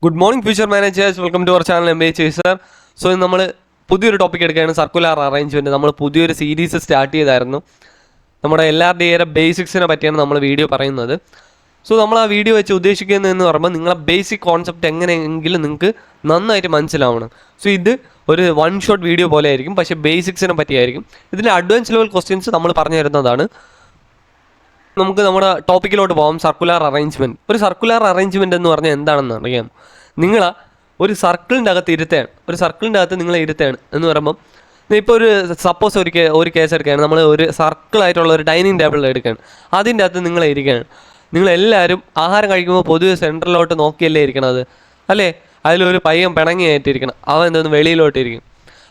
Good morning future managers, welcome to our channel MBA chaser. So ഇന്ന് നമ്മൾ പുതിയൊരു topic എടുക്കുകയാണ്, സർക്കുലർ അറേഞ്ച്മെൻറ്റ്. നമ്മൾ പുതിയൊരു സീരീസ് സ്റ്റാർട്ട് ചെയ്തായിരുന്നു. നമ്മുടെ LRDA ബേസിക്സിനെ പറ്റിയാണ് നമ്മൾ വീഡിയോ പറയുന്നത്. സോ നമ്മൾ ആ വീഡിയോ വെച്ച് ഉദ്ദേശിക്കുന്നതെന്ന് പറയുമ്പോൾ നിങ്ങളെ ബേസിക് കോൺസെപ്റ്റ് എങ്ങനെയെങ്കിലും നിങ്ങൾക്ക് നന്നായിട്ട് മനസ്സിലാവണം. സോ ഇത് ഒരു വൺ ഷോട്ട് വീഡിയോ പോലെ ആയിരിക്കും, പക്ഷേ ബേസിക്സിനെ പറ്റിയായിരിക്കും. ഇതിൻ്റെ അഡ്വാൻസ് ലെവൽ ക്വസ്റ്റ്യൻസ് നമ്മൾ പറഞ്ഞു തരുന്നതാണ്. നമുക്ക് നമ്മുടെ ടോപ്പിക്കിലോട്ട് പോകാം. Circular arrangement. ഒരു സർക്കുലർ അറേഞ്ച്മെൻറ്റ് എന്ന് പറഞ്ഞാൽ എന്താണെന്ന് അറിയാം. നിങ്ങൾ ഒരു സർക്കിളിൻ്റെ അകത്ത് ഇരുത്തുകയാണ്, ഒരു സർക്കിളിൻ്റെ അകത്ത് നിങ്ങളെ ഇരുത്തുകയാണ് എന്ന് പറയുമ്പം ഇപ്പോൾ ഒരു സപ്പോസ് ഒരു കേസ് എടുക്കുകയാണ്. നമ്മൾ ഒരു സർക്കിളായിട്ടുള്ള ഒരു ഡൈനിങ് ടേബിളിൽ എടുക്കുകയാണ്. അതിൻ്റെ അകത്ത് നിങ്ങളെ ഇരിക്കുകയാണ്. നിങ്ങളെല്ലാവരും ആഹാരം കഴിക്കുമ്പോൾ പൊതുവെ സെൻറ്ററിലോട്ട് നോക്കിയല്ലേ ഇരിക്കണത്, അല്ലേ? അതിലൊരു പയ്യൻ പിണങ്ങിയായിട്ടിരിക്കണം, അവൻ എന്തോന്ന് വെളിയിലോട്ട് ഇരിക്കും.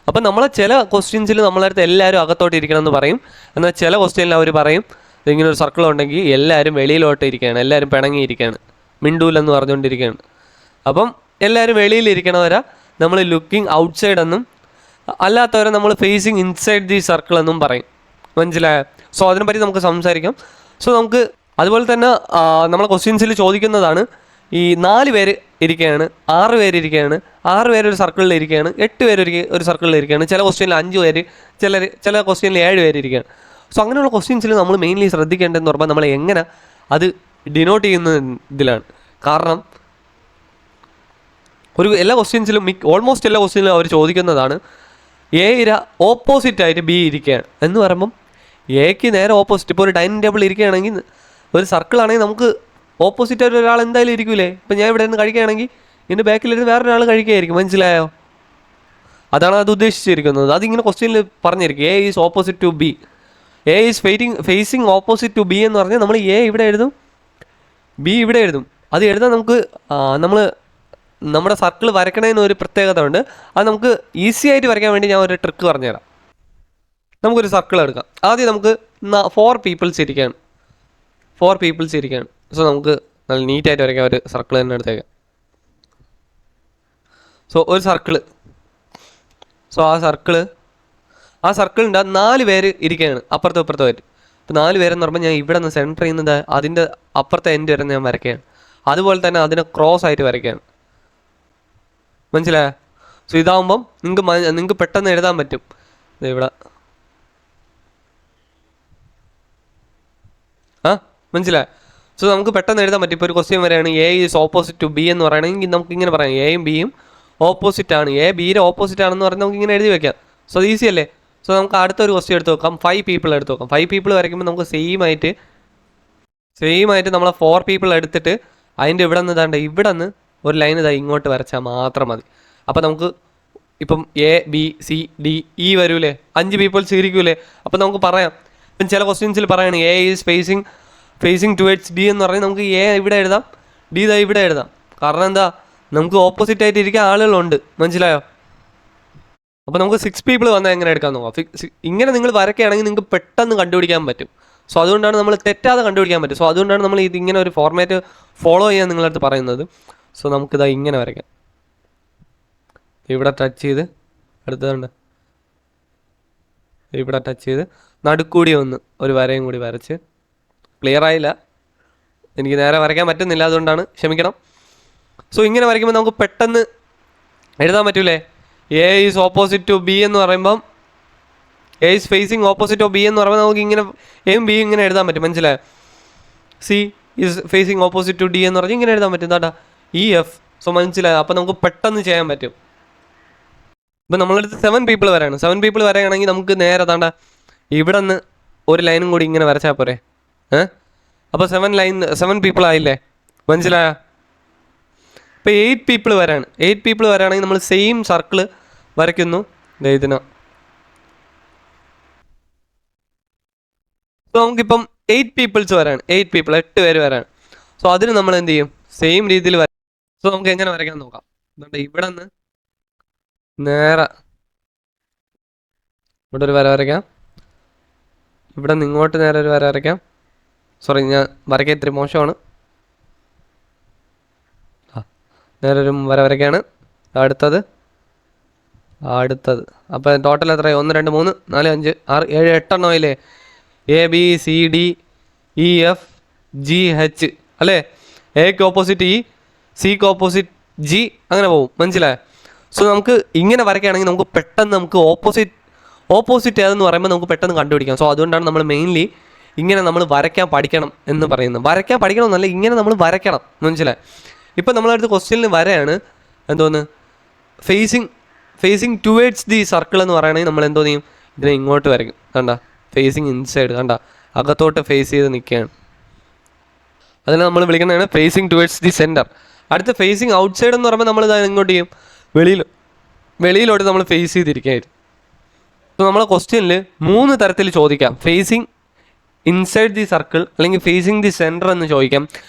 അപ്പം നമ്മളെ ചില ക്വസ്റ്റ്യൻസിൽ നമ്മളടുത്ത് എല്ലാവരും അകത്തോട്ട് ഇരിക്കണം എന്ന് പറയും. എന്നാൽ ചില ക്വസ്റ്റ്യനിൽ അവർ പറയും ഇങ്ങനെ ഒരു സർക്കിൾ ഉണ്ടെങ്കിൽ എല്ലാവരും വെളിയിലോട്ട് ഇരിക്കുകയാണ്, എല്ലാവരും പിണങ്ങിയിരിക്കുകയാണ്, മിണ്ടൂലെന്ന് പറഞ്ഞുകൊണ്ടിരിക്കുകയാണ്. അപ്പം എല്ലാവരും വെളിയിലിരിക്കണവരെ നമ്മൾ ലുക്കിംഗ് ഔട്ട്സൈഡ് എന്നും അല്ലാത്തവരെ നമ്മൾ ഫേസിങ് ഇൻസൈഡ് ദി സർക്കിൾ എന്നും പറയും. മനസ്സിലായോ? സോ അതിനെപ്പറ്റി നമുക്ക് സംസാരിക്കാം. സോ നമുക്ക് അതുപോലെ തന്നെ നമ്മളെ ക്വസ്റ്റ്യൻസിൽ ചോദിക്കുന്നതാണ്, ഈ 4 പേര് ഇരിക്കുകയാണ്, 6 പേര് ഇരിക്കുകയാണ്, 6 പേര് ഒരു സർക്കിളിൽ ഇരിക്കുകയാണ്, 8 പേര് ഒരു സർക്കിളിൽ ഇരിക്കുകയാണ്, ചില ക്വസ്റ്റ്യനിൽ 5 പേര്, ചില ക്വസ്റ്റ്യനിൽ 7 പേര് ഇരിക്കുകയാണ്. സോ അങ്ങനെയുള്ള ക്വസ്റ്റ്യൻസിൽ നമ്മൾ മെയിൻലി ശ്രദ്ധിക്കേണ്ടതെന്ന് പറയുമ്പോൾ നമ്മൾ എങ്ങനെ അത് ഡിനോട്ട് ചെയ്യുന്ന ഇതിലാണ്. കാരണം എല്ലാ ക്വസ്റ്റ്യൻസിലും ഓൾമോസ്റ്റ് എല്ലാ ക്വസ്റ്റ്യനിലും അവർ ചോദിക്കുന്നതാണ് എയുടെ ഓപ്പോസിറ്റായിട്ട് ബി ഇരിക്കുകയാണ് എന്ന് പറയുമ്പം എക്ക് നേരെ ഓപ്പോസിറ്റ്. ഇപ്പോൾ ഒരു ഡൈനിങ് ടേബിൾ ഇരിക്കുകയാണെങ്കിൽ, ഒരു സർക്കിളാണെങ്കിൽ നമുക്ക് ഓപ്പോസിറ്റായിട്ട് ഒരാൾ എന്തായാലും ഇരിക്കൂലേ. ഇപ്പം ഞാൻ ഇവിടെ നിന്ന് കഴിക്കുകയാണെങ്കിൽ ഇതിൻ്റെ ബാക്കിലിരുന്ന് വേറൊരാൾ കഴിക്കുകയായിരിക്കും. മനസ്സിലായോ? അതാണ് അത് ഉദ്ദേശിച്ചിരിക്കുന്നത്. അതിങ്ങനെ ക്വസ്റ്റ്യനിൽ പറഞ്ഞിരിക്കും, A is opposite to B, A is facing opposite to B എന്ന് പറഞ്ഞാൽ നമ്മൾ എ ഇവിടെ എഴുതും, ബി ഇവിടെ എഴുതും. അത് എഴുതാൻ നമുക്ക് നമ്മുടെ സർക്കിൾ വരയ്ക്കണതിന് ഒരു പ്രത്യേകത ഉണ്ട്. അത് നമുക്ക് ഈസി ആയിട്ട് വരയ്ക്കാൻ വേണ്ടി ഞാൻ ഒരു ട്രിക്ക് പറഞ്ഞുതരാം. നമുക്കൊരു സർക്കിൾ എടുക്കാം. ആദ്യം നമുക്ക് 4 പീപ്പിൾസ് ഇരിക്കുകയാണ്. സോ നമുക്ക് നല്ല നീറ്റായിട്ട് വരയ്ക്കാം. ഒരു സർക്കിൾ തന്നെ എടുത്തേക്കാം. സോ ഒരു സർക്കിള്. സോ ആ സർക്കിളിൻ്റെ 4 പേര് ഇരിക്കുകയാണ്, അപ്പുറത്തും ഇപ്പുറത്തുമായിട്ട്. ഇപ്പോൾ 4 പേരെന്ന് പറയുമ്പോൾ ഞാൻ ഇവിടെ നിന്ന് സെൻറ്റർ ചെയ്യുന്നത് അതിൻ്റെ അപ്പുറത്തെ എൻഡ് വരെ ഞാൻ വരയ്ക്കുകയാണ്. അതുപോലെ തന്നെ അതിനെ ക്രോസ് ആയിട്ട് വരയ്ക്കുകയാണ്. മനസ്സിലായോ? സോ ഇതാവുമ്പം നിങ്ങൾക്ക് പെട്ടെന്ന് എഴുതാൻ പറ്റും. ഇവിടെ മനസ്സിലായോ? സോ നമുക്ക് പെട്ടെന്ന് എഴുതാൻ പറ്റും. ഇപ്പോൾ ഒരു ക്വസ്റ്റ്യൻ വരെയാണ് A is opposite to B എന്ന് പറയുകയാണെങ്കിൽ നമുക്ക് ഇങ്ങനെ പറയാം, എയും ബിയും ഓപ്പോസിറ്റ് ആണ്, എ ബിയുടെ ഓപ്പോസിറ്റ് ആണെന്ന് പറഞ്ഞാൽ നമുക്ക് ഇങ്ങനെ എഴുതി വെക്കാം. സോ അത് ഈസി അല്ലേ? സോ നമുക്ക് അടുത്തൊരു ക്വസ്റ്റ്യൻ എടുത്ത് നോക്കാം. 5 പീപ്പിൾ എടുത്ത് നോക്കാം. 5 പീപ്പിൾ വരയ്ക്കുമ്പോൾ നമുക്ക് സെയിം ആയിട്ട് നമ്മളെ 4 പീപ്പിൾ എടുത്തിട്ട് അതിൻ്റെ ഇവിടെ നിന്ന് ഒരു ലൈൻ ഇങ്ങോട്ട് വരച്ചാൽ മാത്രം മതി. അപ്പോൾ നമുക്ക് ഇപ്പം ABCDE വരൂലേ, 5 പീപ്പിൾസ് ഇരിക്കൂലേ. അപ്പോൾ നമുക്ക് പറയാം, ഇപ്പം ചില ക്വസ്റ്റ്യൻസിൽ പറയാണ് A is facing towards D എന്ന് പറഞ്ഞാൽ നമുക്ക് എ ഇവിടെ എഴുതാം, ഡി ഇവിടെ എഴുതാം. കാരണം എന്താ, നമുക്ക് ഓപ്പോസിറ്റ് ആയിട്ട് ഇരിക്കാൻ ആളുകളുണ്ട്. മനസ്സിലായോ? അപ്പോൾ നമുക്ക് 6 പീപ്പിൾ വന്നാൽ എങ്ങനെ എടുക്കാൻ നോക്കാം. ഇങ്ങനെ നിങ്ങൾ വരയ്ക്കുകയാണെങ്കിൽ നിങ്ങൾക്ക് പെട്ടെന്ന് കണ്ടുപിടിക്കാൻ പറ്റും. സോ അതുകൊണ്ടാണ് നമ്മൾ തെറ്റാതെ കണ്ടുപിടിക്കാൻ പറ്റും. സോ അതുകൊണ്ടാണ് നമ്മൾ ഇതിങ്ങനെ ഒരു ഫോർമാറ്റ് ഫോളോ ചെയ്യാൻ നിങ്ങളടുത്ത് പറയുന്നത്. സോ നമുക്കിതാ ഇങ്ങനെ വരയ്ക്കാം. ഇവിടെ ടച്ച് ചെയ്ത് അടുത്തതുണ്ട്, ഇവിടെ ടച്ച് ചെയ്ത് നടുക്കൂടി ഒരു വരയും കൂടി വരച്ച്. ക്ലിയർ ആയില്ല, എനിക്ക് നേരെ വരയ്ക്കാൻ പറ്റുന്നില്ല, അതുകൊണ്ടാണ്, ക്ഷമിക്കണം. സോ ഇങ്ങനെ വരയ്ക്കുമ്പോൾ നമുക്ക് പെട്ടെന്ന് എഴുതാൻ പറ്റൂലേ. A is opposite to B എന്ന് പറയുമ്പം, A is facing opposite of B എന്ന് പറയുമ്പോൾ നമുക്ക് ഇങ്ങനെ എയും ബിയും ഇങ്ങനെ എഴുതാൻ പറ്റും. മനസ്സിലായോ? C is facing opposite to D എന്ന് പറഞ്ഞാൽ ഇങ്ങനെ എഴുതാൻ പറ്റും. എന്താ EF. സോ മനസ്സിലായോ? അപ്പോൾ നമുക്ക് പെട്ടെന്ന് ചെയ്യാൻ പറ്റും. ഇപ്പം നമ്മളടുത്ത് 7 പീപ്പിൾ വരാണ്. 7 പീപ്പിൾ വരാണെങ്കിൽ നമുക്ക് നേരെ ഇവിടെ നിന്ന് ഒരു ലൈനും കൂടി ഇങ്ങനെ വരച്ചാൽ പോരെ. അപ്പോൾ 7 പീപ്പിൾ ആയില്ലേ? മനസ്സിലായോ? ഇപ്പോൾ 8 പീപ്പിൾ വരാണ്. 8 പീപ്പിൾ വരാണെങ്കിൽ നമ്മൾ സെയിം സർക്കിൾ വരയ്ക്കുന്നു. ഇതിന് സോ നമുക്കിപ്പം 8 പീപ്പിൾസ് വരാണ്. 8 പേര് വരാണ്. സോ അതിന് നമ്മൾ എന്ത് ചെയ്യും? സെയിം രീതിയിൽ വരാം. സോ നമുക്ക് എങ്ങനെ വരയ്ക്കാൻ നോക്കാം. ഇവിടെ നിന്ന് നേരെ ഇവിടെ ഒരു വര വരയ്ക്കാം. ഇവിടെ നിന്ന് ഇങ്ങോട്ട് നേരെ ഒരു വര വരയ്ക്കാം. സോറി, ഞാൻ വരയ്ക്കാൻ ഇത്തിരി മോശമാണ്. നേരെ ഒരു വര വരയ്ക്കാണ്. അടുത്തത്. അപ്പോൾ ടോട്ടൽ എത്രയായി? 1 2 3 4 5 6 7 8 എണ്ണം ആയില്ലേ? ABCDEFGH അല്ലേ? എക്ക് ഓപ്പോസിറ്റ് E, സിക്ക് ഓപ്പോസിറ്റ് ജി അങ്ങനെ പോകും. മനസ്സിലായോ? സോ നമുക്ക് ഇങ്ങനെ വരയ്ക്കുകയാണെങ്കിൽ നമുക്ക് പെട്ടെന്ന് നമുക്ക് ഓപ്പോസിറ്റ് ഏതെന്ന് പറയുമ്പോൾ നമുക്ക് പെട്ടെന്ന് കണ്ടുപിടിക്കാം. സോ അതുകൊണ്ടാണ് നമ്മൾ മെയിൻലി ഇങ്ങനെ നമ്മൾ വരയ്ക്കാൻ പഠിക്കണം എന്ന് പറയുന്നത്. വരയ്ക്കാൻ പഠിക്കണം എന്നല്ല, ഇങ്ങനെ നമ്മൾ വരയ്ക്കണം. മനസ്സിലായി? ഇപ്പം നമ്മളടുത്ത് ക്വസ്റ്റ്യനിൽ വരെയാണ് എന്തോന്ന് ഫേസിങ് ടുവേഡ്സ് ദി സർക്കിൾ എന്ന് പറയുകയാണെങ്കിൽ നമ്മൾ എന്തോ ചെയ്യും, ഇതിനെ ഇങ്ങോട്ട് വരയ്ക്കും. കണ്ട, ഫേസിങ് ഇൻസൈഡ്, കണ്ട അകത്തോട്ട് ഫേസ് ചെയ്ത് നിൽക്കുകയാണ്. അതിനെ നമ്മൾ വിളിക്കുന്നതാണ് ഫേസിങ് ടുവേഡ്സ് ദി സെൻറ്റർ. അടുത്ത ഫേസിങ് ഔട്ട് സൈഡ് എന്ന് പറയുമ്പോൾ നമ്മൾ ഇങ്ങോട്ട് ചെയ്യും, വെളിയിലോട്ട് നമ്മൾ ഫേസ് ചെയ്തിരിക്കുകയായിരുന്നു. അപ്പോൾ നമ്മളെ ക്വസ്റ്റ്യനിൽ 3 തരത്തിൽ ചോദിക്കാം. ഫേസിങ് ഇൻസൈഡ് ദി സർക്കിൾ, അല്ലെങ്കിൽ ഫേസിങ് ദി സെൻറ്റർ എന്ന് ചോദിക്കാം,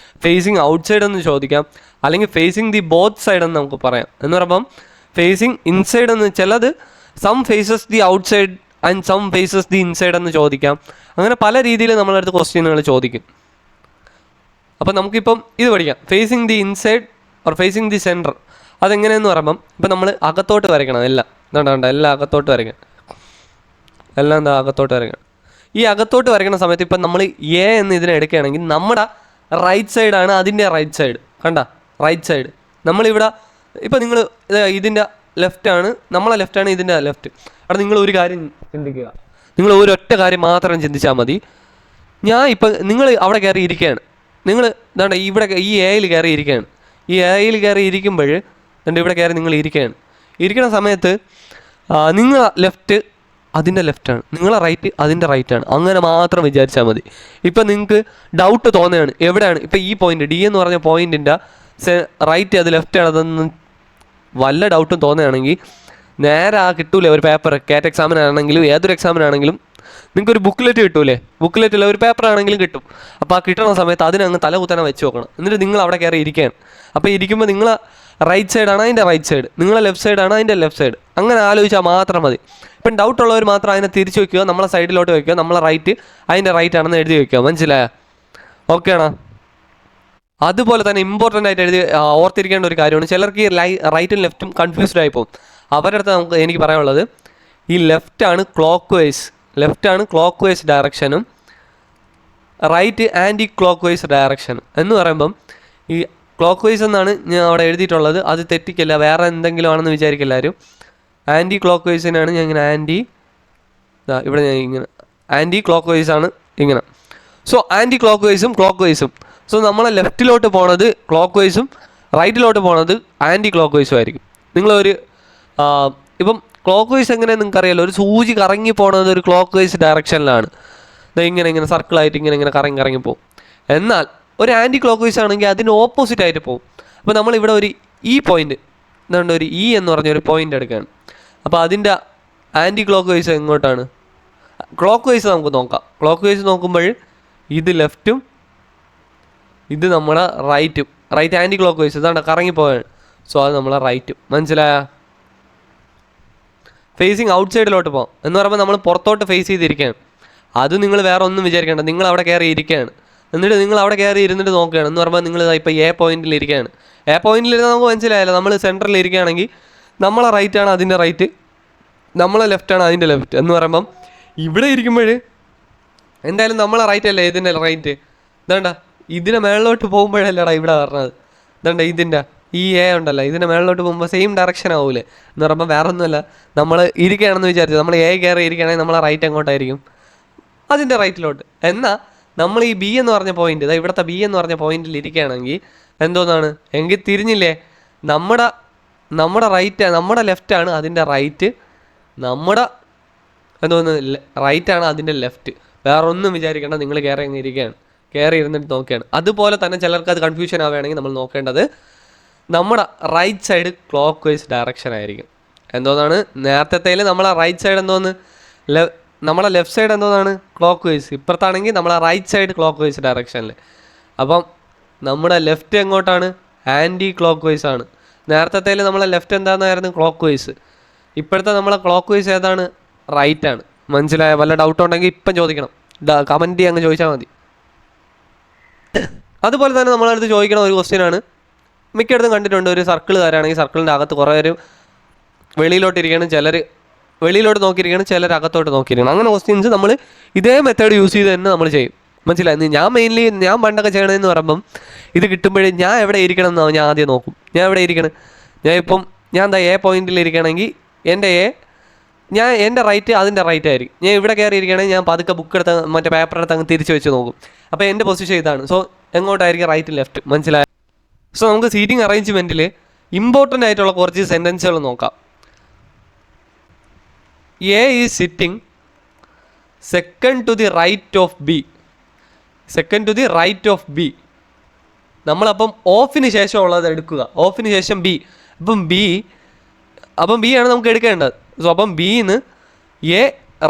ഫേസിങ് ഔട്ട് സൈഡ് എന്ന് ചോദിക്കാം, അല്ലെങ്കിൽ ഫേസിങ് ദി ബോത്ത് സൈഡ് എന്ന് നമുക്ക് പറയാം. എന്ന് പറയുമ്പം ഫേസിങ് ഇൻസൈഡ് എന്ന് ചിലത് some faces the outside and some faces the inside എന്ന് ചോദിക്കാം. അങ്ങനെ പല രീതിയിൽ നമ്മളടുത്ത് ക്വസ്റ്റ്യനുകൾ ചോദിക്കും. അപ്പം നമുക്കിപ്പം ഇത് പഠിക്കാം, facing the inside or facing the centre. അതെങ്ങനെയെന്ന് പറയുമ്പം ഇപ്പം നമ്മൾ അകത്തോട്ട് വരയ്ക്കണം. എല്ലാം ഇതുകൊണ്ടാണ് എല്ലാം അകത്തോട്ട് വരയ്ക്കണം. എല്ലാം എന്താ അകത്തോട്ട് വരയ്ക്കണം. ഈ അകത്തോട്ട് വരയ്ക്കുന്ന സമയത്ത് ഇപ്പം നമ്മൾ എ എന്ന് ഇതിനെ എടുക്കുകയാണെങ്കിൽ നമ്മുടെ റൈറ്റ് സൈഡാണ് അതിൻ്റെ റൈറ്റ് സൈഡ്. കണ്ട, റൈറ്റ് സൈഡ് നമ്മളിവിടെ ഇപ്പം നിങ്ങൾ ഇതിൻ്റെ ലെഫ്റ്റാണ്, നമ്മളെ ലെഫ്റ്റാണ് ഇതിൻ്റെ ലെഫ്റ്റ്. അവിടെ നിങ്ങൾ ഒരു കാര്യം ചിന്തിക്കുക, നിങ്ങൾ ഒരൊറ്റ കാര്യം മാത്രം ചിന്തിച്ചാൽ മതി. നിങ്ങൾ അവിടെ കയറി ഇരിക്കുകയാണ്, നിങ്ങൾ എന്താണ് ഇവിടെ ഈ എയിൽ കയറി ഇരിക്കുകയാണ്. ഈ എയിൽ കയറി ഇരിക്കുമ്പോൾ എന്നിട്ട് ഇവിടെ കയറി നിങ്ങൾ ഇരിക്കുന്ന സമയത്ത് നിങ്ങളെ ലെഫ്റ്റ് അതിൻ്റെ ലെഫ്റ്റാണ്, നിങ്ങളെ റൈറ്റ് അതിൻ്റെ റൈറ്റാണ്. അങ്ങനെ മാത്രം വിചാരിച്ചാൽ മതി. ഇപ്പം നിങ്ങൾക്ക് ഡൗട്ട് തോന്നുകയാണ് എവിടെയാണ് ഇപ്പം ഈ പോയിന്റ് ഡി എന്ന് പറഞ്ഞ പോയിന്റിൻ്റെ റൈറ്റ് അത് ലെഫ്റ്റാണ് അതൊന്നും വല്ല ഡൗട്ടും തോന്നുകയാണെങ്കിൽ നേരെ കിട്ടൂലേ ഒരു പേപ്പർ, കാറ്റ് എക്സാമിനാണെങ്കിലും ഏതൊരു എക്സാമിനാണെങ്കിലും നിങ്ങൾക്കൊരു ബുക്ക്ലെറ്റ് കിട്ടൂലേ, ബുക്ക്ലെറ്റിൽ ഒരു പേപ്പർ ആണെങ്കിലും കിട്ടും. അപ്പോൾ ആ കിട്ടുന്ന സമയത്ത് അതിനങ്ങ് തല കുത്തനെ വെച്ച് നോക്കണം. എന്നിട്ട് നിങ്ങൾ അവിടെ കയറി ഇരിക്കുകയാണ്. അപ്പോൾ ഇരിക്കുമ്പോൾ നിങ്ങൾ റൈറ്റ് സൈഡാണ് അതിൻ്റെ റൈറ്റ് സൈഡ്, നിങ്ങളെ ലെഫ്റ്റ് സൈഡാണ് അതിൻ്റെ ലെഫ്റ്റ് സൈഡ്. അങ്ങനെ ആലോചിച്ചാൽ മാത്രം മതി. ഇപ്പം ഡൗട്ടുള്ളവർ മാത്രം അതിനെ തിരിച്ച് വയ്ക്കുക, നമ്മളെ സൈഡിലോട്ട് വയ്ക്കുക, നമ്മളെ റൈറ്റ് അതിൻ്റെ റൈറ്റ് ആണെന്ന് എഴുതി വയ്ക്കുക. മനസ്സിലായോ? ഓക്കെ ആണോ? അതുപോലെ തന്നെ ഇമ്പോർട്ടൻ്റ് ആയിട്ട് ഓർത്തിരിക്കേണ്ട ഒരു കാര്യമാണ്, ചിലർക്ക് ഈ റൈറ്റും ലെഫ്റ്റും കൺഫ്യൂസ്ഡ് ആയി പോകും. അവരുടെ അടുത്ത് എനിക്ക് പറയാനുള്ളത്, ഈ ലെഫ്റ്റാണ് ക്ലോക്ക് വൈസ് ഡയറക്ഷനും റൈറ്റ് ആൻറ്റി ക്ലോക്ക് വൈസ് ഡയറക്ഷനും. എന്ന് പറയുമ്പം ഈ ക്ലോക്ക് വൈസ് എന്നാണ് ഞാൻ അവിടെ എഴുതിയിട്ടുള്ളത്, അത് തെറ്റിക്കില്ല, വേറെ എന്തെങ്കിലും ആണെന്ന് വിചാരിക്കില്ലാരും. ആൻറ്റി ക്ലോക്ക് വൈസിനാണ് ഞാൻ ഇങ്ങനെ ഇവിടെ ഞാൻ ഇങ്ങനെ ആൻറ്റി ക്ലോക്ക് വൈസ് ആണ് ഇങ്ങനെ. സോ ആൻറ്റി ക്ലോക്ക് വൈസും സോ നമ്മളെ ലെഫ്റ്റിലോട്ട് പോണത് ക്ലോക്ക് വൈസും റൈറ്റിലോട്ട് പോണത് ആൻറ്റി ക്ലോക്ക് വൈസും ആയിരിക്കും. നിങ്ങളൊരു ഇപ്പം ക്ലോക്ക് വൈസ് എങ്ങനെ നിങ്ങൾക്കറിയാലോ, ഒരു സൂചി കറങ്ങി പോണത് ഒരു ക്ലോക്ക് വൈസ് ഡയറക്ഷനിലാണ്. ഇങ്ങനെ സർക്കിളായിട്ട് ഇങ്ങനെ കറങ്ങി പോകും. എന്നാൽ ഒരു ആൻറ്റി ക്ലോക്ക് വൈസ് ആണെങ്കിൽ അതിന് ഓപ്പോസിറ്റ് ആയിട്ട് പോകും. അപ്പോൾ നമ്മളിവിടെ ഒരു പോയിന്റ് എന്തുകൊണ്ട് ഒരു എന്ന് പറഞ്ഞൊരു പോയിന്റ് എടുക്കുകയാണ്. അപ്പോൾ അതിൻ്റെ ആൻറ്റി ക്ലോക്ക് വൈസ് എങ്ങോട്ടാണ്? ക്ലോക്ക് വൈസ് നമുക്ക് നോക്കാം. ക്ലോക്ക് വൈസ് നോക്കുമ്പോൾ ഇത് ലെഫ്റ്റും ഇത് നമ്മുടെ റൈറ്റ് ആൻറ്റി ക്ലോക്ക് വൈസ് ഇതാണ് കറങ്ങിപ്പോയാണ്. സോ അത് നമ്മളെ റൈറ്റും. മനസ്സിലായ? ഫേസിങ് ഔട്ട് സൈഡിലോട്ട് പോകാം എന്ന് പറയുമ്പോൾ നമ്മൾ പുറത്തോട്ട് ഫേസ് ചെയ്തിരിക്കുകയാണ്. അത് നിങ്ങൾ വേറെ ഒന്നും വിചാരിക്കേണ്ട, നിങ്ങൾ അവിടെ കയറി ഇരിക്കുകയാണ്. എന്നിട്ട് നിങ്ങൾ അവിടെ കയറി ഇരുന്നിട്ട് നോക്കുകയാണ്. എന്ന് പറയുമ്പോൾ നിങ്ങൾ ഇപ്പോൾ പോയിന്റിൽ ഇരിക്കുകയാണ്. പോയിന്റിൽ ഇരുന്നാൽ നമുക്ക് മനസ്സിലായല്ലോ, നമ്മൾ സെൻറ്ററിൽ ഇരിക്കുകയാണെങ്കിൽ നമ്മളെ റൈറ്റാണ് അതിൻ്റെ റൈറ്റ്, നമ്മളെ ലെഫ്റ്റാണ് അതിൻ്റെ ലെഫ്റ്റ്. എന്ന് പറയുമ്പം ഇവിടെ ഇരിക്കുമ്പോൾ എന്തായാലും നമ്മളെ റൈറ്റ് അല്ലേ ഇതിൻ്റെ റൈറ്റ്. ഇതാണ്ട ഇതിനെ മേളിലോട്ട് പോകുമ്പോഴല്ലേടാ ഇവിടെ പറഞ്ഞത്. ഇതാണ്ട ഇതിൻ്റെ ഈ ഉണ്ടല്ലോ, ഇതിനെ മേളിലോട്ട് പോകുമ്പോൾ സെയിം ഡയറക്ഷൻ ആവൂലേ. എന്ന് പറയുമ്പോൾ വേറെ ഒന്നുമല്ല, നമ്മൾ ഇരിക്കുകയാണെന്ന് വിചാരിച്ചു നമ്മൾ കയറി ഇരിക്കുകയാണെങ്കിൽ നമ്മളെ റൈറ്റ് എങ്ങോട്ടായിരിക്കും? അതിൻ്റെ റൈറ്റിലോട്ട്. എന്നാൽ നമ്മൾ ഈ ബി എന്ന് പറഞ്ഞ പോയിന്റ്, ഇവിടുത്തെ ബി എന്ന് പറഞ്ഞ പോയിന്റിൽ ഇരിക്കുകയാണെങ്കിൽ എന്തോന്നാണ് എങ്കിൽ തിരിഞ്ഞില്ലേ, നമ്മുടെ റൈറ്റ് നമ്മുടെ ലെഫ്റ്റാണ് അതിൻ്റെ റൈറ്റ്, നമ്മുടെ എന്തോന്ന് റൈറ്റാണ് അതിൻ്റെ ലെഫ്റ്റ്. വേറെ ഒന്നും വിചാരിക്കേണ്ട, നിങ്ങൾ കയറി ഇരുന്നിട്ട് നോക്കുകയാണ്. അതുപോലെ തന്നെ ചിലർക്ക് അത് കൺഫ്യൂഷൻ ആവുകയാണെങ്കിൽ നമ്മൾ നോക്കേണ്ടത് നമ്മുടെ right side clockwise direction ആയിരിക്കും. എന്തോന്നാണ് നേരത്തേൽ നമ്മളെ റൈറ്റ് സൈഡ് എന്തോന്ന് നമ്മളെ ലെഫ്റ്റ് സൈഡ് എന്തോന്നാണ് ക്ലോക്ക് വൈസ്, ഇപ്പുറത്താണെങ്കിൽ നമ്മളെ റൈറ്റ് സൈഡ് ക്ലോക്ക് വൈസ് ഡയറക്ഷനിൽ. അപ്പം നമ്മുടെ ലെഫ്റ്റ് എങ്ങോട്ടാണ്? ആൻറ്റി ക്ലോക്ക് വൈസ് ആണ്. നേരത്തേൽ നമ്മളെ ലെഫ്റ്റ് എന്താണെന്നായിരുന്നു? Clock vice. ഇപ്പോഴത്തെ നമ്മളെ ക്ലോക്ക് വൈസ് ഏതാണ്? റൈറ്റ് ആണ്. മനസ്സിലായ? വല്ല ഡൗട്ട് ഉണ്ടെങ്കിൽ ഇപ്പം ചോദിക്കണം, കമൻറ്റ് അങ്ങ് ചോദിച്ചാൽ മതി. അതുപോലെ തന്നെ നമ്മളടുത്ത് ചോദിക്കണ ഒരു ക്വസ്റ്റ്യനാണ്, മിക്കയിടത്തും കണ്ടിട്ടുണ്ട്, ഒരു സർക്കിൾ തരാണെങ്കിൽ സർക്കിളിൻ്റെ അകത്ത് കുറേ പേര് വെളിയിലോട്ടിരിക്കണം, ചിലർ വെളിയിലോട്ട് നോക്കിയിരിക്കണം, ചിലർ അകത്തോട്ട് നോക്കിയിരിക്കണം. അങ്ങനെ ക്വസ്റ്റ്യൻസ് നമ്മൾ ഇതേ മെത്തേഡ് യൂസ് ചെയ്ത് തന്നെ നമ്മൾ ചെയ്യും. മനസ്സിലായി? ഞാൻ പണ്ടൊക്കെ ചെയ്യണമെന്ന് പറയുമ്പം ഇത് കിട്ടുമ്പോഴേ ഞാൻ എവിടെ ഇരിക്കണം എന്നാവും ഞാൻ ആദ്യം നോക്കും. ഞാൻ എവിടെ ഇരിക്കണം, ഞാൻ എന്താ എ പോയിന്റിൽ ഇരിക്കണമെങ്കിൽ എൻ്റെ റൈറ്റ് അതിൻ്റെ റൈറ്റ് ആയിരിക്കും. ഞാൻ ഇവിടെ കയറി ഇരിക്കുകയാണെങ്കിൽ ഞാൻ പതുക്കെ ബുക്ക് എടുത്ത് മറ്റേ പേപ്പർ എടുത്ത് അങ്ങ് തിരിച്ച് വെച്ച് നോക്കും. അപ്പോൾ എൻ്റെ പൊസിഷൻ ഇതാണ്. സോ എങ്ങോട്ടായിരിക്കും, റൈറ്റ് ലെഫ്റ്റ്. മനസ്സിലായോ? സോ നമുക്ക് സീറ്റിംഗ് അറേഞ്ച്മെൻറ്റിൽ ഇമ്പോർട്ടൻ്റ് ആയിട്ടുള്ള കുറച്ച് സെൻറ്റൻസുകൾ നോക്കാം. A is sitting second to the right of B. Second to the right of B. നമ്മളപ്പം ഓഫിന് ശേഷം ഉള്ളത് എടുക്കുക. ഓഫിന് ശേഷം ബി. അപ്പം ബി ആണ് നമുക്ക് എടുക്കേണ്ടത്. സോ അപ്പം ബിന്ന് എ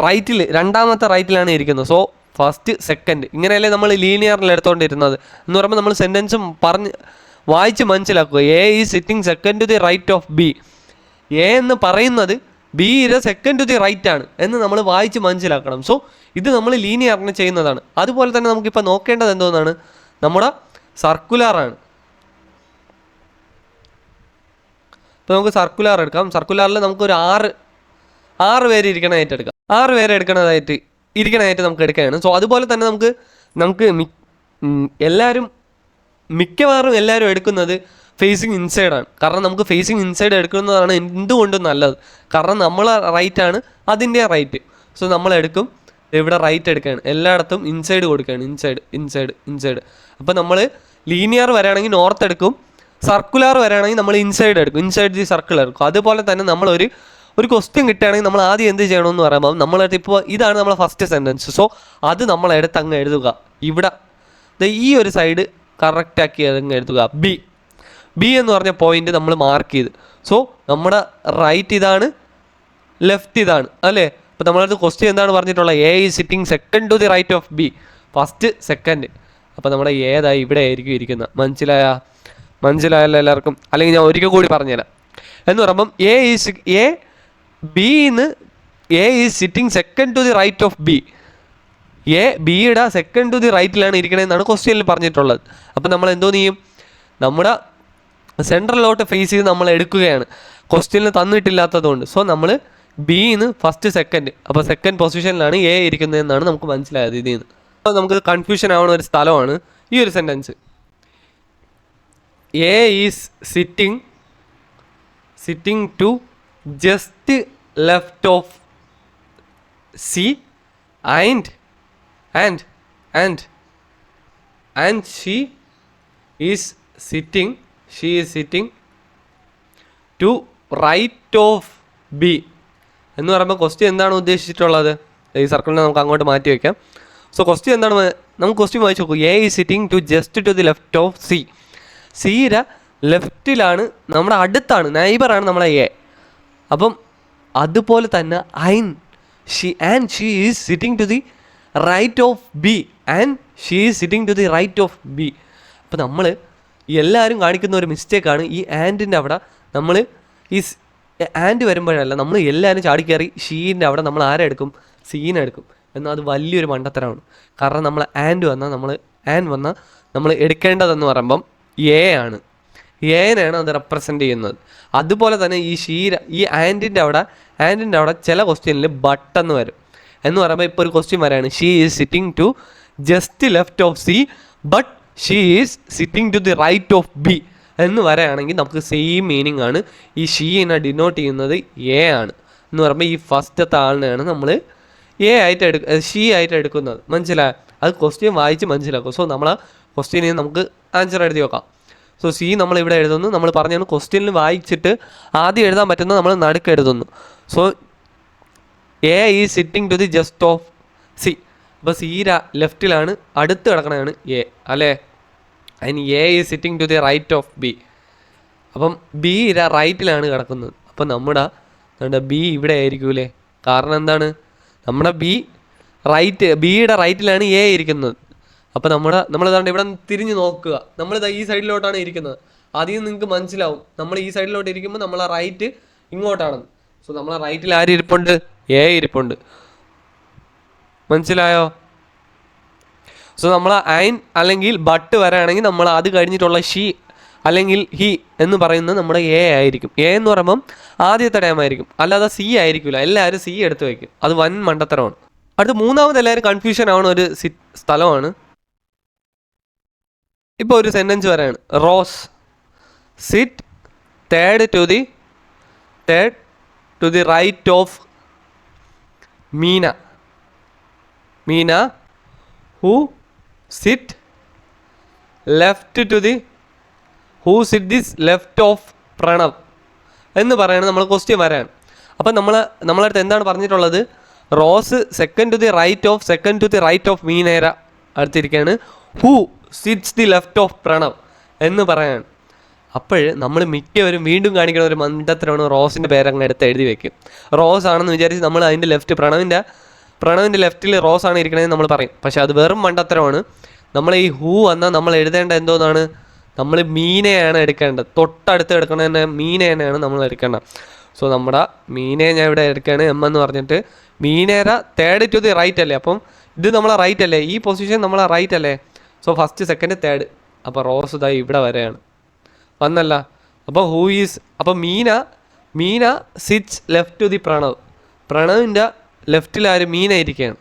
റൈറ്റിൽ, രണ്ടാമത്തെ റൈറ്റിലാണ് ഇരിക്കുന്നത്. സോ ഫസ്റ്റ് സെക്കൻഡ്, ഇങ്ങനെയല്ലേ നമ്മൾ ലീനിയറിൽ എടുത്തുകൊണ്ടിരുന്നത്. എന്ന് പറയുമ്പോൾ നമ്മൾ സെൻറ്റൻസും വായിച്ച് മനസ്സിലാക്കുക. A is sitting second to the right of B. A എന്ന് പറയുന്നത് ബിയുടെ സെക്കൻഡ് ടു ദി റൈറ്റ് ആണ് എന്ന് നമ്മൾ വായിച്ച് മനസ്സിലാക്കണം. സോ ഇത് നമ്മൾ ലീനിയറിന് ചെയ്യുന്നതാണ്. അതുപോലെ തന്നെ നമുക്കിപ്പോൾ നോക്കേണ്ടത് എന്തോന്നാണ്, നമ്മുടെ സർക്കുലാറാണ്. ഇപ്പോൾ നമുക്ക് സർക്കുലാർ എടുക്കാം. സർക്കുലാറിൽ നമുക്കൊരു ആറ് പേര് ഇരിക്കണതായിട്ട് എടുക്കാം. 6 പേര് ഇരിക്കണതായിട്ട് നമുക്ക് എടുക്കുകയാണ്. സോ അതുപോലെ തന്നെ നമുക്ക് മിക്കവാറും എല്ലാവരും എടുക്കുന്നത് ഫേസിങ് ഇൻസൈഡാണ്. കാരണം നമുക്ക് ഫേസിങ് ഇൻസൈഡ് എടുക്കുന്നതാണ് എന്തുകൊണ്ടും നല്ലത്. കാരണം നമ്മളെ റൈറ്റാണ് അതിൻ്റെ റൈറ്റ്. സോ നമ്മളെടുക്കും, ഇവിടെ റൈറ്റ് എടുക്കുകയാണ്, എല്ലായിടത്തും ഇൻസൈഡ് കൊടുക്കുകയാണ്. ഇൻസൈഡ്. അപ്പോൾ നമ്മൾ ലീനിയർ വരാണെങ്കിൽ നോർത്ത് എടുക്കും, സർക്കുലാർ വരാണെങ്കിൽ നമ്മൾ ഇൻസൈഡ് എടുക്കും, ഇൻസൈഡ് ദി സർക്കിൾ എടുക്കും. അതുപോലെ തന്നെ നമ്മൾ ഒരു ക്വസ്റ്റ്യൻ കിട്ടുകയാണെങ്കിൽ നമ്മൾ ആദ്യം എന്ത് ചെയ്യണമെന്ന് പറയുമ്പോൾ ഇപ്പോൾ ഇതാണ് നമ്മളെ ഫസ്റ്റ് സെൻറ്റൻസ്. സോ അത് നമ്മളെടുത്ത് അങ്ങ് എഴുതുക. ഇവിടെ ഈ ഒരു സൈഡ് കറക്റ്റാക്കി അതങ്ങ് എഴുതുക. ബി എന്ന് പറഞ്ഞ പോയിന്റ് നമ്മൾ മാർക്ക് ചെയ്ത്. സോ നമ്മുടെ റൈറ്റ് ഇതാണ്, ലെഫ്റ്റ് ഇതാണ്, അല്ലേ? അപ്പോൾ നമ്മളടുത്ത് ക്വസ്റ്റ്യൻ എന്താണ് പറഞ്ഞിട്ടുള്ളത്, A is sitting second to the right of B. First second. അപ്പോൾ നമ്മുടെ ഏതായി ഇവിടെ ആയിരിക്കും ഇരിക്കുന്നത്. മനസ്സിലായല്ലോ എല്ലാവർക്കും? അല്ലെങ്കിൽ ഞാൻ ഒരിക്കൽ കൂടി പറഞ്ഞുതരാം. എന്ന് പറയുമ്പം A is sitting second to the right of B. ബിയുടെ സെക്കൻഡ് ടു ദി റൈറ്റിലാണ് ഇരിക്കണമെന്നാണ് ക്വസ്റ്റ്യനിൽ പറഞ്ഞിട്ടുള്ളത്. അപ്പം നമ്മൾ എന്തോ ചെയ്യും, നമ്മുടെ സെൻട്രലിലോട്ട് ഫേസ് ചെയ്ത് നമ്മൾ എടുക്കുകയാണ്, ക്വസ്റ്റ്യനിൽ തന്നിട്ടില്ലാത്തതുകൊണ്ട്. സോ നമ്മൾ ബിന്ന് ഫസ്റ്റ് സെക്കൻഡ്, അപ്പോൾ സെക്കൻഡ് പൊസിഷനിലാണ് എ ഇരിക്കുന്നതെന്നാണ് നമുക്ക് മനസ്സിലായത് ഇതിൽ നിന്ന്. അപ്പോൾ നമുക്ക് കൺഫ്യൂഷൻ ആവുന്ന ഒരു സ്ഥലമാണ് ഈ ഒരു sentence. A is sitting to just left of C and she is sitting to right of B. എന്ന് പറയുമ്പോൾ ക്വസ്റ്റ്യൻ എന്താണ് ഉദ്ദേശിച്ചിട്ടുള്ളത്, ഈ സർക്കിളിനെ നമുക്ക് അങ്ങോട്ട് മാറ്റി വയ്ക്കാം. സോ ക്വസ്റ്റ്യൻ എന്താണ്, നമുക്ക് ക്വസ്റ്റ്യൻ വായിച്ച് നോക്കൂ. A is sitting to just to the left of C. സിയുടെ ലെഫ്റ്റിലാണ്, നമ്മുടെ അടുത്താണ്, നൈബറാണ് നമ്മളെ എ. അപ്പം അതുപോലെ തന്നെ she is sitting to the right of B and she is sitting to the right of B. അപ്പോൾ നമ്മൾ എല്ലാവരും കാണിക്കുന്ന ഒരു മിസ്റ്റേക്കാണ് ഈ ആൻഡിൻ്റെ അവിടെ. നമ്മൾ ഈ ആൻഡ് വരുമ്പോഴല്ല, നമ്മൾ എല്ലാവരും ചാടിക്കയറി ഷീൻ്റെ അവിടെ നമ്മൾ ആരെടുക്കും, സീനെ എടുക്കും. എന്നാൽ അത് വലിയൊരു മണ്ടത്തരമാണ്. കാരണം നമ്മൾ ആൻഡ് വന്നാൽ നമ്മൾ എടുക്കേണ്ടതെന്ന് പറയുമ്പം എ ആണ്. എനെയാണ് അത് റെപ്രസെൻ്റ് ചെയ്യുന്നത്. അതുപോലെ തന്നെ ഈ ആൻഡിൻ്റെ അവിടെ ചില ക്വസ്റ്റ്യനിൽ ബട്ട് എന്ന് വരും. എന്ന് പറയുമ്പോൾ ഇപ്പോൾ ഒരു ക്വസ്റ്റ്യൻ വരാണ്, she is sitting to just left of C but she is sitting to the right of B എന്ന് പറയുകയാണെങ്കിൽ നമുക്ക് സെയിം മീനിങ് ആണ്. ഈ ഷീനെ ഡിനോട്ട് ചെയ്യുന്നത് എ ആണ്. എന്ന് പറയുമ്പോൾ ഈ ഫസ്റ്റത്തെ ആളിനെയാണ് നമ്മൾ ഷീ ആയിട്ട് എടുക്കുന്നത്. മനസ്സിലായോ? അത് ക്വസ്റ്റ്യൻ വായിച്ച് മനസ്സിലാക്കും. സോ നമ്മൾ ആ ക്വസ്റ്റ്യനിൽ നമുക്ക് ആൻസർ എഴുതി വെക്കാം. സോ സി നമ്മളിവിടെ എഴുതുന്നു. നമ്മൾ പറഞ്ഞാണ് ക്വസ്റ്റ്യനിൽ വായിച്ചിട്ട് ആദ്യം എഴുതാൻ പറ്റുന്നത് നമ്മൾ നടുക്ക് എഴുതുന്നു. So A is sitting to the just of C. അപ്പോൾ സി ലെഫ്റ്റിലാണ്, അടുത്ത് കിടക്കണതാണ് എ, അല്ലേ? അതിന് A is sitting to the right of B. അപ്പം ബി റൈറ്റിലാണ് കിടക്കുന്നത്. അപ്പം നമ്മുടെ ബി ഇവിടെ ആയിരിക്കൂലേ? കാരണം എന്താണ്, നമ്മുടെ ബിയുടെ റൈറ്റിലാണ് എ ഇരിക്കുന്നത്. അപ്പോൾ നമ്മളേതാണ്ട് ഇവിടെ തിരിഞ്ഞ് നോക്കുക, നമ്മളിതാ ഈ സൈഡിലോട്ടാണ് ഇരിക്കുന്നത്. ആദ്യം നിങ്ങൾക്ക് മനസ്സിലാവും, നമ്മൾ ഈ സൈഡിലോട്ട് ഇരിക്കുമ്പോൾ നമ്മളെ റൈറ്റ് ഇങ്ങോട്ടാണെന്ന്. സോ നമ്മളെ റൈറ്റിൽ ആര് ഇരിപ്പുണ്ട്? എ ഇരിപ്പുണ്ട്. മനസ്സിലായോ? സോ നമ്മൾ ഐൻ അല്ലെങ്കിൽ ബട്ട് വരാണെങ്കിൽ നമ്മൾ അത് കഴിഞ്ഞിട്ടുള്ള ഷീ അല്ലെങ്കിൽ ഹി എന്ന് പറയുന്നത് നമ്മുടെ എ ആയിരിക്കും. എ എന്ന് പറയുമ്പം ആദ്യത്തെ ടൈം ആയിരിക്കും, അല്ലാതെ സി ആയിരിക്കില്ല. എല്ലാവരും സി എടുത്ത് വയ്ക്കും. അത് വൻ മണ്ടത്തരമാണ്. അടുത്ത മൂന്നാമത് എല്ലാവരും കൺഫ്യൂഷൻ ആവുന്ന ഒരു സ്ഥലമാണ് ഇപ്പോൾ ഒരു സെൻറ്റൻസ് വരാണ്, Rose sit third to the right of Meena. Meena who sit this left of Pranav എന്ന് പറയുന്നത് നമ്മൾ ക്വസ്റ്റ്യൻ വരാണ്. അപ്പം നമ്മളടുത്ത് എന്താണ് പറഞ്ഞിട്ടുള്ളത്? Rose second to the right of മീനേര അടുത്തിരിക്കുകയാണ്. Who sits the left of Pranav എന്ന് പറയാണ്. അപ്പോൾ നമ്മൾ മിക്കവരും വീണ്ടും കാണിക്കുന്ന ഒരു മണ്ടത്തരമാണ്, റോസിൻ്റെ പേരങ്ങ് എടുത്ത് എഴുതി വെക്കും. റോസ് ആണെന്ന് വിചാരിച്ച് നമ്മൾ അതിൻ്റെ ലെഫ്റ്റ് പ്രണവിൻ്റെ ലെഫ്റ്റിൽ റോസ് ആണ് ഇരിക്കണമെന്ന് നമ്മൾ പറയും. പക്ഷേ അത് വെറും മണ്ടത്തരമാണ്. നമ്മൾ ഈ ഹൂ എന്നാൽ നമ്മൾ എഴുതേണ്ട എന്തോന്നാണ്? നമ്മൾ മീനയാണ് എടുക്കേണ്ടത്. തൊട്ടടുത്ത് എടുക്കണ മീനേനെയാണ് നമ്മൾ എടുക്കേണ്ടത്. സോ നമ്മുടെ മീനയെ ഞാൻ ഇവിടെ എടുക്കുകയാണ് എം എന്ന് പറഞ്ഞിട്ട്. മീനേര തേർഡ് ടു ദി റൈറ്റ് അല്ലേ? അപ്പം ഇത് നമ്മളെ റൈറ്റ് അല്ലേ? ഈ പൊസിഷൻ നമ്മളെ റൈറ്റ് അല്ലേ? So first second third. അപ്പോൾ റോസ് ഇതായി ഇവിടെ വരെയാണ് വന്നല്ല. അപ്പോൾ അപ്പോൾ Meena sits left to the പ്രണവിൻ്റെ ലെഫ്റ്റിലാരും മീന ഇരിക്കുകയാണ്.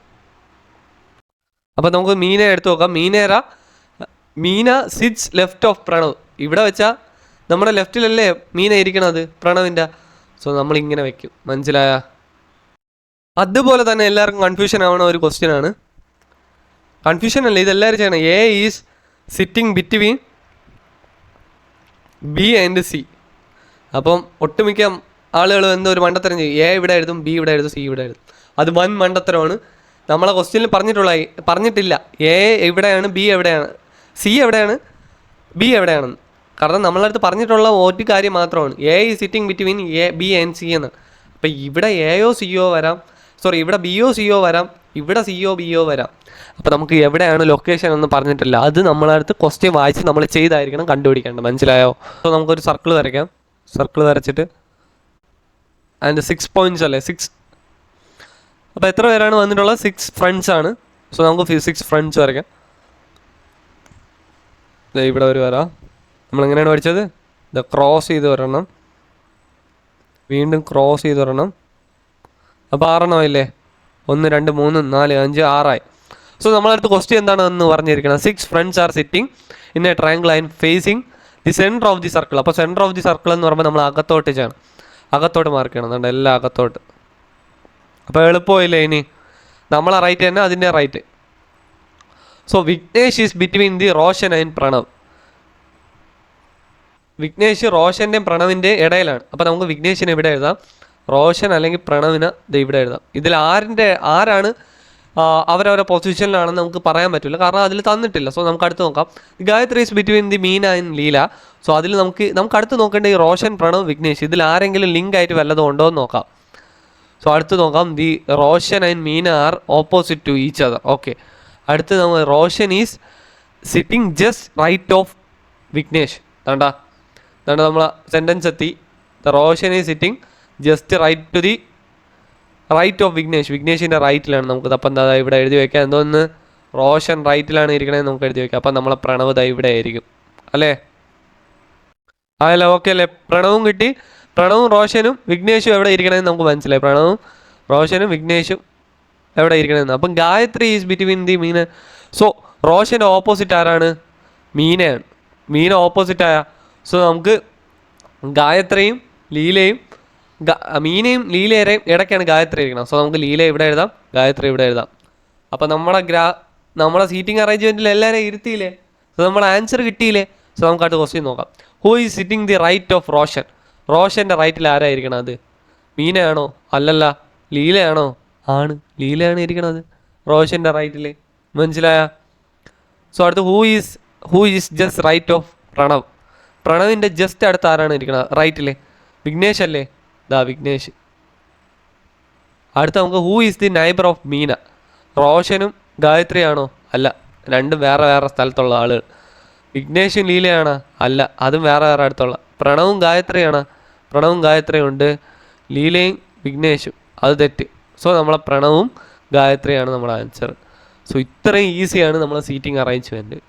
അപ്പോൾ നമുക്ക് മീനയെ എടുത്ത് നോക്കാം. Meena sits left of Pranav. ഇവിടെ വെച്ചാൽ നമ്മുടെ ലെഫ്റ്റിലല്ലേ മീന ഇരിക്കണത് പ്രണവിൻ്റെ. സോ നമ്മളിങ്ങനെ വെക്കും. മനസ്സിലായ? അതുപോലെ തന്നെ എല്ലാവർക്കും കൺഫ്യൂഷൻ ആവണ ഒരു ക്വസ്റ്റ്യൻ ആണ്. കൺഫ്യൂഷൻ അല്ല, ഇതെല്ലാവരും ചെയ്യണം. A is sitting between B and C. അപ്പം ഒട്ടുമിക്ക ആളുകളും എന്തോ ഒരു മണ്ടത്തരം ചെയ്യും. എ ഇവിടെ എഴുതും, ബി ഇവിടെ എഴുതും, സി ഇവിടെ എഴുതും. അത് വൻ മണ്ടത്തരമാണ്. നമ്മളെ ക്വസ്റ്റ്യനിൽ പറഞ്ഞിട്ടില്ല എ എവിടെയാണ്, ബി എവിടെയാണ്, സി എവിടെയാണ്, ബി എവിടെയാണെന്ന്. കാരണം നമ്മളടുത്ത് പറഞ്ഞിട്ടുള്ള ഒരു കാര്യം മാത്രമാണ്, A is sitting between B and C എന്ന്. അപ്പം ഇവിടെ എയോ സിയോ വരാം, ഇവിടെ ബിയോ സിയോ വരാം, ഇവിടെ സിയോ ബിയോ വരാം. അപ്പോൾ നമുക്ക് എവിടെയാണ് ലൊക്കേഷൻ എന്ന് പറഞ്ഞിട്ടില്ല. അത് നമ്മളടുത്ത് ക്വസ്റ്റ്യൻ വായിച്ച് നമ്മൾ ചെയ്തായിരിക്കണം കണ്ടുപിടിക്കേണ്ടത്. മനസ്സിലായോ? സോ നമുക്കൊരു സർക്കിൾ വരയ്ക്കാം. സർക്കിൾ വരച്ചിട്ട് അതിൻ്റെ 6 പോയിൻറ്റ്സ് അല്ലേ? 6. അപ്പോൾ എത്ര പേരാണ് വന്നിട്ടുള്ളത്? 6 ഫ്രണ്ട്സ് ആണ്. സോ നമുക്ക് 6 ഫ്രണ്ട്സ് വരയ്ക്കാം. ഇവിടെ ഒരു വരാം. നമ്മളെങ്ങനെയാണ് പഠിച്ചത്? ഇത് ക്രോസ് ചെയ്ത് വരണം, വീണ്ടും ക്രോസ് ചെയ്ത് വരണം. അപ്പോൾ 6 ആയില്ലേ? 1 2 3 4 5 6 സോ നമ്മളടുത്ത് ക്വസ്റ്റ്യൻ എന്താണെന്ന് പറഞ്ഞിരിക്കണം. 6 friends are sitting in a triangle and facing the centre of the circle. അപ്പോൾ സെൻറ്റർ ഓഫ് ദി സർക്കിൾ എന്ന് പറയുമ്പോൾ നമ്മൾ അകത്തോട്ട് മാർക്ക് ചെയ്യണം. അതുകൊണ്ട് എല്ലാം അകത്തോട്ട്. അപ്പോൾ എളുപ്പമില്ലേ? ഇനി നമ്മളെ റൈറ്റ് തന്നെ അതിൻ്റെ right. So Vignesh is between the Roshan and Pranav. Vignesh റോഷൻ്റെയും പ്രണവിൻ്റെ ഇടയിലാണ്. അപ്പോൾ നമുക്ക് വിഘ്നേഷിനെ ഇവിടെ എഴുതാം, റോഷൻ അല്ലെങ്കിൽ പ്രണവിനെ ഇവിടെ എഴുതാം. ഇതിൽ ആരാണ് അവരവരെ പൊസിഷനിലാണെന്ന് നമുക്ക് പറയാൻ പറ്റില്ല, കാരണം അതിൽ തന്നിട്ടില്ല. സോ നമുക്ക് അടുത്ത് നോക്കാം. Gayatri is between the Meena and Leela. So അതിൽ നമുക്ക് അടുത്ത് നോക്കേണ്ട ഈ റോഷൻ, പ്രണവ്, വിഘ്നേഷ് ഇതിൽ ആരെങ്കിലും ലിങ്ക് ആയിട്ട് വല്ലതും ഉണ്ടോ എന്ന് നോക്കാം. സോ അടുത്ത് നോക്കാം. The Roshan and Meena are opposite to each other. Okay, അടുത്ത് നമ്മൾ Roshan is sitting just right of Vignesh. വേണ്ട നമ്മളെ സെൻറ്റൻസ് എത്തി. The Roshan is sitting just right to the right of Vignesh. വിഘ്നേഷിൻ്റെ റൈറ്റിലാണ് നമുക്ക്. അപ്പം എന്താ ഇവിടെ എഴുതി വയ്ക്കാം. എന്തോന്ന്? റോഷൻ റൈറ്റിലാണ് ഇരിക്കണേന്ന് നമുക്ക് എഴുതി വയ്ക്കാം. അപ്പം നമ്മളെ പ്രണവ് ഇവിടെ ആയിരിക്കും അല്ലേ? ഓക്കെ അല്ലേ? പ്രണവും കിട്ടി. പ്രണവും റോഷനും വിഘ്നേഷും എവിടെ ഇരിക്കണമെന്ന് നമുക്ക് മനസ്സിലായി. പ്രണവും റോഷനും വിഘ്നേഷും എവിടെ ഇരിക്കണമെന്ന്. അപ്പം Gayatri is between the Meena. So റോഷൻ്റെ ഓപ്പോസിറ്റ് ആരാണ്? മീനയാണ്. മീന ഓപ്പോസിറ്റായ. സോ നമുക്ക് ഗായത്രിയും ലീലയും മീനയും ലീലയുടെയും ഇടയ്ക്കാണ് ഗായത്രി ഇരിക്കണം. സോ നമുക്ക് ലീല ഇവിടെ എഴുതാം, ഗായത്രി ഇവിടെ എഴുതാം. അപ്പം നമ്മളെ സീറ്റിംഗ് അറേഞ്ച്മെൻറ്റിൽ എല്ലാവരെയും ഇരുത്തിയില്ലേ? സോ നമ്മുടെ ആൻസർ കിട്ടിയില്ലേ? സോ നമുക്ക് അടുത്ത ക്വസ്റ്റ്യൻ നോക്കാം. Who is sitting the right of Roshan. റോഷൻ്റെ റൈറ്റിൽ ആരായിരിക്കണം? അത് മീനയാണോ? അല്ലല്ല. ലീലയാണോ? ആണ്, ലീലയാണ് ഇരിക്കണത് റോഷൻ്റെ റൈറ്റിൽ. മനസ്സിലായ? സോ അടുത്ത് who is just right of Pranav. പ്രണവിൻ്റെ ജസ്റ്റ് അടുത്ത് ആരാണ് ഇരിക്കണത് റൈറ്റിൽ? വിഘ്നേഷ് അല്ലേ? വിഘ്നേഷ്. അടുത്ത നമുക്ക് who is the neighbour of Meena. റോഷനും ഗായത്രിയാണോ? അല്ല, രണ്ടും വേറെ വേറെ സ്ഥലത്തുള്ള ആളുകൾ. വിഘ്നേഷും ലീലയാണ്? അല്ല, അതും വേറെ വേറെ അടുത്തുള്ള. പ്രണവും ഗായത്രിയാണ്? പ്രണവും ഗായത്രിയും ഉണ്ട്. ലീലയും വിഘ്നേഷും, അത് തെറ്റ്. സോ നമ്മളെ പ്രണവും ഗായത്രിയാണ് നമ്മുടെ ആൻസർ. സോ ഇത്രയും ഈസിയാണ് നമ്മളെ സീറ്റിംഗ് അറേഞ്ച്മെൻറ്റ്.